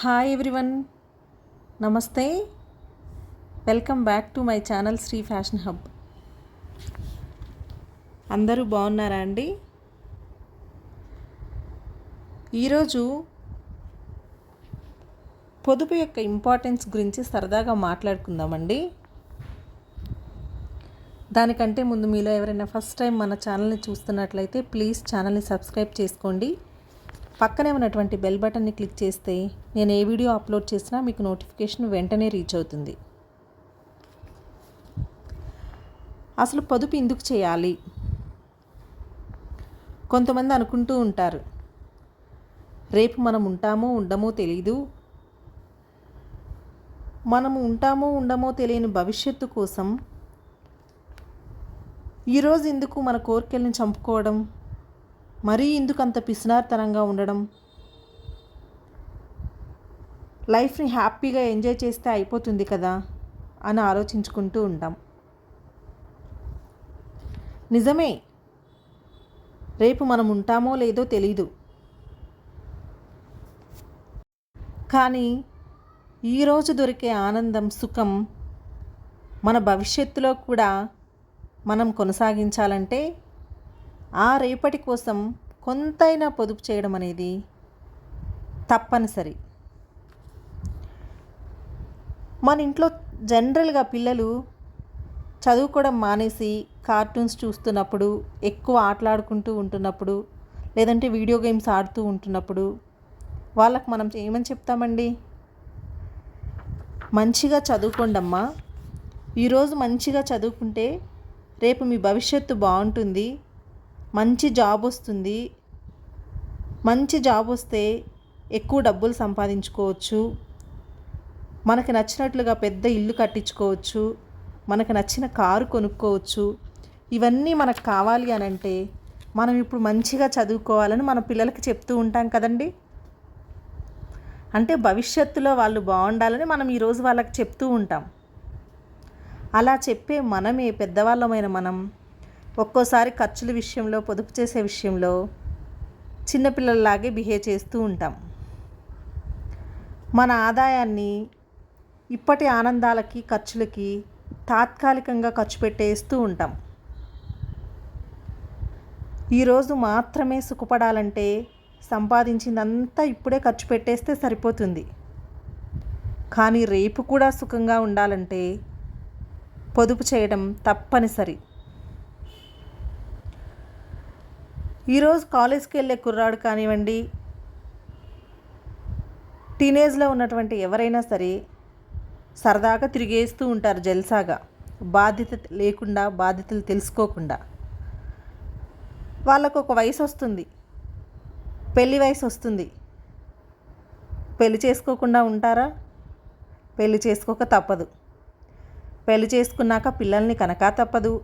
Hi everyone, నమస్తే. Welcome back to my channel Shri fashion hub. అందరూ బాగున్నారా అండి? ఈరోజు పొదుపు యొక్క ఇంపార్టెన్స్ గురించి సరదాగా మాట్లాడుకుందామండి. దానికంటే ముందు మీలో ఎవరైనా ఫస్ట్ టైం మన ఛానల్ని చూస్తున్నట్లయితే ప్లీజ్ ఛానల్ని సబ్స్క్రైబ్ చేసుకోండి. పక్కనే ఉన్నటువంటి బెల్ బటన్ని క్లిక్ చేస్తే నేను ఏ వీడియో అప్లోడ్ చేసినా మీకు నోటిఫికేషన్ వెంటనే రీచ్ అవుతుంది. అసలు పొదుపు ఎందుకు చేయాలి? కొంతమంది అనుకుంటూ ఉంటారు, రేపు మనం ఉంటామో ఉండమో తెలీదు, మనము ఉంటామో ఉండమో తెలియని భవిష్యత్తు కోసం ఈరోజు ఎందుకు మన కోరికల్ని చంపుకోవడం, మరీ ఎందుకు అంత పిసినార్తనంగా ఉండడం, లైఫ్ని హ్యాపీగా ఎంజాయ్ చేస్తే అయిపోతుంది కదా అని ఆలోచించుకుంటూ ఉంటాం. నిజమే, రేపు మనం ఉంటామో లేదో తెలీదు. కానీ ఈరోజు దొరికే ఆనందం, సుఖం మన భవిష్యత్తులో కూడా మనం కొనసాగించాలంటే ఆ రేపటి కోసం కొంతైనా పొదుపు చేయడం అనేది తప్పనిసరి. మన ఇంట్లో జనరల్గా పిల్లలు చదువుకోవడం మానేసి కార్టూన్స్ చూస్తున్నప్పుడు, ఎక్కువ ఆటలాడుకుంటూ ఉంటున్నప్పుడు, లేదంటే వీడియో గేమ్స్ ఆడుతూ ఉంటున్నప్పుడు వాళ్ళకు మనం ఏమని చెప్తామండి? మంచిగా చదువుకోండమ్మా, ఈరోజు మంచిగా చదువుకుంటే రేపు మీ భవిష్యత్తు బాగుంటుంది, మంచి జాబ్ వస్తుంది, మంచి జాబ్ వస్తే ఎక్కువ డబ్బులు సంపాదించుకోవచ్చు, మనకు నచ్చినట్లుగా పెద్ద ఇల్లు కట్టించుకోవచ్చు, మనకు నచ్చిన కారు కొనుక్కోవచ్చు. ఇవన్నీ మనకు కావాలి అని అంటే మనం ఇప్పుడు మంచిగా చదువుకోవాలని మన పిల్లలకి చెప్తూ ఉంటాం కదండి. అంటే భవిష్యత్తులో వాళ్ళు బాగుండాలని మనం ఈరోజు వాళ్ళకి చెప్తూ ఉంటాం. అలా చెప్పే మనమే, పెద్దవాళ్ళమైన మనం ఒక్కోసారి ఖర్చుల విషయంలో, పొదుపు చేసే విషయంలో చిన్నపిల్లల్లాగే బిహేవ్ చేస్తూ ఉంటాం. మన ఆదాయాన్ని ఇప్పటి ఆనందాలకి, ఖర్చులకి తాత్కాలికంగా ఖర్చు పెట్టేస్తూ ఉంటాం. ఈరోజు మాత్రమే సుఖపడాలంటే సంపాదించిందంతా ఇప్పుడే ఖర్చు పెట్టేస్తే సరిపోతుంది. కానీ రేపు కూడా సుఖంగా ఉండాలంటే పొదుపు చేయడం తప్పనిసరి. ఈరోజు కాలేజ్కి వెళ్ళే కుర్రాడు కానివ్వండి, టీనేజ్లో ఉన్నటువంటి ఎవరైనా సరే సరదాగా తిరిగేస్తూ ఉంటారు జల్సాగా, బాధ్యత లేకుండా, బాధ్యతలు తెలుసుకోకుండా. వాళ్ళకు ఒక వయసు వస్తుంది, పెళ్లి వయసు వస్తుంది. పెళ్లి చేసుకోకుండా ఉంటారా? పెళ్లి చేసుకోక తప్పదు. పెళ్లి చేసుకున్నాక పిల్లల్ని కనక తప్పదు,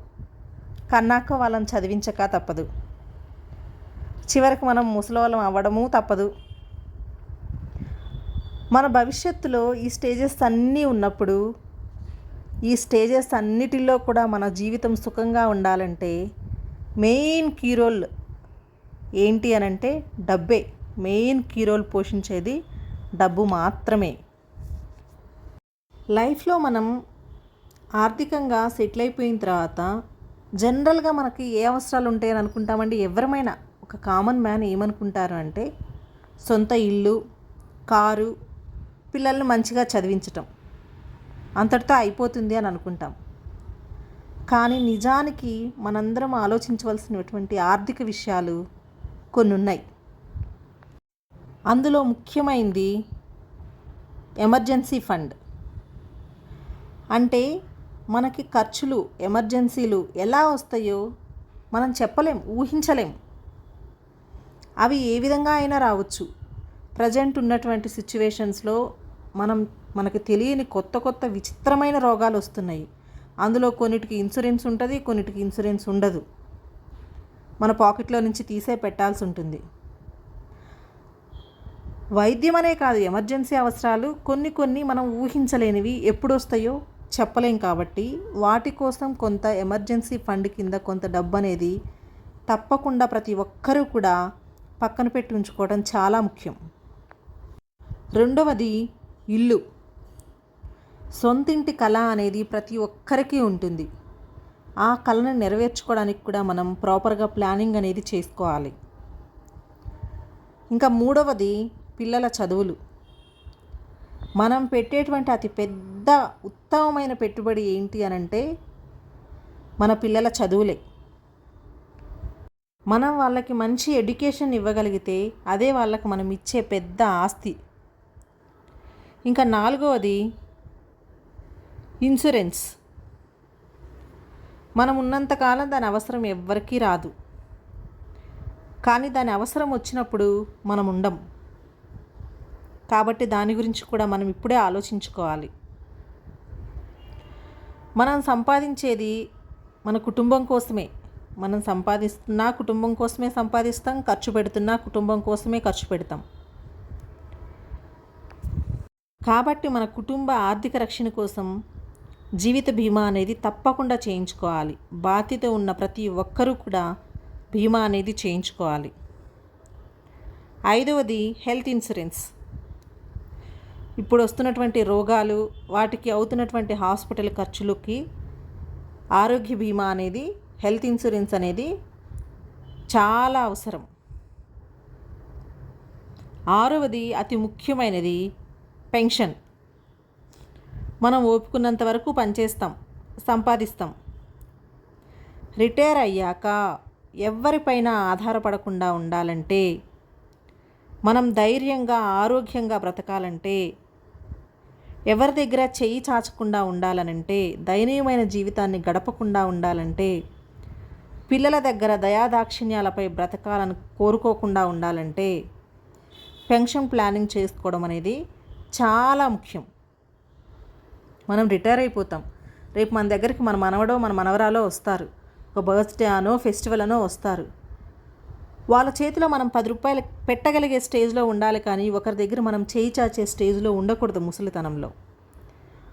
కన్నాక వాళ్ళని చదివించక తప్పదు, చివరికి మనం ముసలివాళ్ళం అవ్వడము తప్పదు. మన భవిష్యత్తులో ఈ స్టేజెస్ అన్నీ ఉన్నప్పుడు, ఈ స్టేజెస్ అన్నిటిలో కూడా మన జీవితం సుఖంగా ఉండాలంటే మెయిన్ కీ రోల్ ఏంటి అనంటే డబ్బే. మెయిన్ కీ రోల్ పోషించేది డబ్బు మాత్రమే. లైఫ్లో మనం ఆర్థికంగా సెటిల్ అయిపోయిన తర్వాత జనరల్గా మనకి ఏ అవసరాలు ఉంటాయని అనుకుంటామండి? ఎవరమైనా ఒక కామన్ మ్యాన్ ఏమనుకుంటారు అంటే సొంత ఇల్లు, కారు, పిల్లల్ని మంచిగా చదివించటం, అంతటితో అయిపోతుంది అని అనుకుంటాం. కానీ నిజానికి మనందరం ఆలోచించవలసినటువంటి ఆర్థిక విషయాలు కొన్ని ఉన్నాయి. అందులో ముఖ్యమైనది ఎమర్జెన్సీ ఫండ్. అంటే మనకి ఖర్చులు, ఎమర్జెన్సీలు ఎలా వస్తాయో మనం చెప్పలేం, ఊహించలేం. అవి ఏ విధంగా అయినా రావచ్చు. ప్రజెంట్ ఉన్నటువంటి సిచ్యువేషన్స్లో మనకు తెలియని కొత్త కొత్త విచిత్రమైన రోగాలు వస్తున్నాయి. అందులో కొన్నిటికి ఇన్సూరెన్స్ ఉంటుంది, కొన్నిటికి ఇన్సూరెన్స్ ఉండదు. మన పాకెట్లో నుంచి తీసే పెట్టాల్సి ఉంటుంది. వైద్యం అనే కాదు, ఎమర్జెన్సీ అవసరాలు కొన్ని మనం ఊహించలేనివి ఎప్పుడు వస్తాయో చెప్పలేం. కాబట్టి వాటి కోసం కొంత ఎమర్జెన్సీ ఫండ్ కింద కొంత డబ్బు అనేది తప్పకుండా ప్రతి ఒక్కరూ కూడా పక్కన పెట్టి ఉంచుకోవడం చాలా ముఖ్యం. రెండవది ఇల్లు. సొంతింటి కళ అనేది ప్రతి ఒక్కరికి ఉంటుంది. ఆ కళను నెరవేర్చుకోవడానికి కూడా మనం ప్రాపర్గా ప్లానింగ్ అనేది చేసుకోవాలి. ఇంకా మూడవది పిల్లల చదువులు. మనం పెట్టేటువంటి అతి పెద్ద ఉత్తమమైన పెట్టుబడి ఏంటి అనంటే మన పిల్లల చదువులే. మనం వాళ్ళకి మంచి ఎడ్యుకేషన్ ఇవ్వగలిగితే అదే వాళ్ళకి మనం ఇచ్చే పెద్ద ఆస్తి. ఇంకా నాలుగవది ఇన్సూరెన్స్. మనం ఉన్నంతకాలం దాని అవసరం ఎవ్వరికీ రాదు, కానీ దాని అవసరం వచ్చినప్పుడు మనం ఉండం. కాబట్టి దాని గురించి కూడా మనం ఇప్పుడే ఆలోచించుకోవాలి. మనం సంపాదించేది మన కుటుంబం కోసమే. మనం సంపాదిస్తున్నా కుటుంబం కోసమే సంపాదిస్తాం, ఖర్చు పెడుతున్నా కుటుంబం కోసమే ఖర్చు పెడతాం. కాబట్టి మన కుటుంబ ఆర్థిక రక్షణ కోసం జీవిత బీమా అనేది తప్పకుండా చేయించుకోవాలి. బాధ్యత ఉన్న ప్రతి ఒక్కరూ కూడా బీమా అనేది చేయించుకోవాలి. ఐదవది హెల్త్ ఇన్సూరెన్స్. ఇప్పుడు వస్తున్నటువంటి రోగాలు, వాటికి అవుతున్నటువంటి హాస్పిటల్ ఖర్చులకి ఆరోగ్య బీమా అనేది, హెల్త్ ఇన్సూరెన్స్ అనేది చాలా అవసరం. ఆరవది అతి ముఖ్యమైనది పెన్షన్. మనం ఓపుకున్నంత వరకు పనిచేస్తాం, సంపాదిస్తాం. రిటైర్ అయ్యాక ఎవరిపైన ఆధారపడకుండా ఉండాలంటే, మనం ధైర్యంగా ఆరోగ్యంగా బ్రతకాలంటే, ఎవరి దగ్గర చెయ్యి చాచకుండా ఉండాలనంటే, దయనీయమైన జీవితాన్ని గడపకుండా ఉండాలంటే, పిల్లల దగ్గర దయాదాక్షిణ్యాలపై బ్రతకాలని కోరుకోకుండా ఉండాలంటే పెన్షన్ ప్లానింగ్ చేసుకోవడం అనేది చాలా ముఖ్యం. మనం రిటైర్ అయిపోతాం, రేపు మన దగ్గరికి మన మనవడో మన మనవరాలో వస్తారు, ఒక బర్త్డే అనో ఫెస్టివల్ అనో వస్తారు. వాళ్ళ చేతిలో మనం 10 రూపాయలు పెట్టగలిగే స్టేజ్లో ఉండాలి, కానీ ఒకరి దగ్గర మనం చేయి చాచే స్టేజ్లో ఉండకూడదు ముసలితనంలో.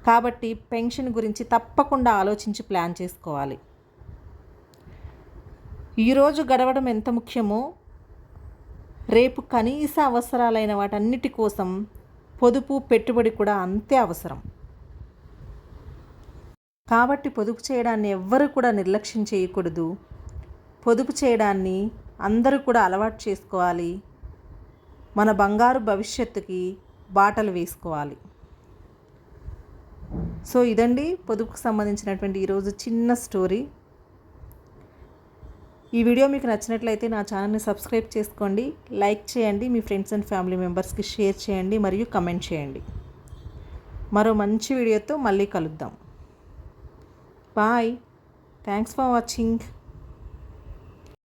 కాబట్టి పెన్షన్ గురించి తప్పకుండా ఆలోచించి ప్లాన్ చేసుకోవాలి. ఈరోజు గడవడం ఎంత ముఖ్యమో, రేపు కనీస అవసరాలైన వాటన్నిటి కోసం పొదుపు పెట్టుబడి కూడా అంతే అవసరం. కాబట్టి పొదుపు చేయడాన్ని ఎవ్వరూ కూడా నిర్లక్ష్యం చేయకూడదు. పొదుపు చేయడాన్ని అందరూ కూడా అలవాటు చేసుకోవాలి. మన బంగారు భవిష్యత్తుకి బాటలు వేసుకోవాలి. సో ఇదండి పొదుపుకు సంబంధించినటువంటి ఈరోజు చిన్న స్టోరీ. ఈ వీడియో మీకు నచ్చినట్లయితే నా ఛానల్ని సబ్స్క్రైబ్ చేసుకోండి, లైక్ చేయండి, మీ ఫ్రెండ్స్ అండ్ ఫ్యామిలీ మెంబర్స్కి షేర్ చేయండి మరియు కమెంట్ చేయండి. మరో మంచి వీడియోతో మళ్ళీ కలుద్దాం. బాయ్. Thanks for watching.